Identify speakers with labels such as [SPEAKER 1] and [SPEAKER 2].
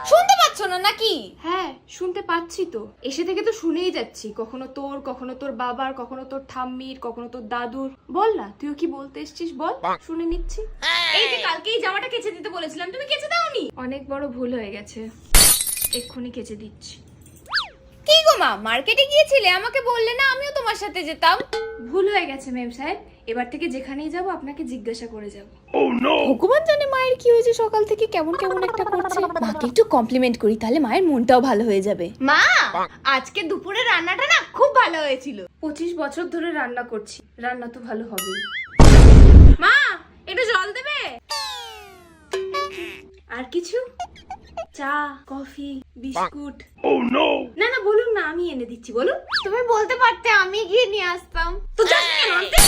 [SPEAKER 1] শুনতে পাচ্ছ না নাকি?
[SPEAKER 2] হ্যাঁ শুনতে পাচ্ছি তো, এসে থেকে তো শুনেই যাচ্ছি, কখনো তোর বাবার, কখনো তোর ঠাম্মির, কখনো তোর দাদুর। বল না তুইও কি বলতে এসছিস, বল, শুনে নিচ্ছি।
[SPEAKER 1] এই যে কালকে এই জামাটা কেচে দিতে বলেছিলাম, তুমি কেচে দাওনি।
[SPEAKER 2] অনেক বড় ভুল হয়ে গেছে, এক্ষুনি কেচে দিচ্ছি।
[SPEAKER 1] কি গো মা, মার্কেটে গিয়েছিলে, আমাকে বললে না, আমিও তোমার সাথে যেতাম।
[SPEAKER 2] ভুল হয়ে গেছে মেম সাহেব, এবার থেকে যেখানেই যাব আপনাকে জিজ্ঞাসা করে যাব।
[SPEAKER 1] ভগবান জানে মায়ের কি হয়েছে, সকাল থেকে কেমন কেমন একটা করছে। মাকে একটু কমপ্লিমেন্ট করি, তাহলে মায়ের মনটাও ভালো হয়ে যাবে। মা, আজকে দুপুরে রান্নাটা না খুব ভালো হয়েছিল।
[SPEAKER 2] 25 বছর ধরে রান্না করছি, রান্না তো ভালো হবেই।
[SPEAKER 1] মা, একটু জল দেবে?
[SPEAKER 2] আর কিছু? চা, কফি, বিস্কুট? না না বলুন না, আমি এনে দিচ্ছি, বলুন।
[SPEAKER 1] তুমি বলতে পারতে, আমি গিয়ে নিয়ে আসতাম। তো যাস না কেন আনতে?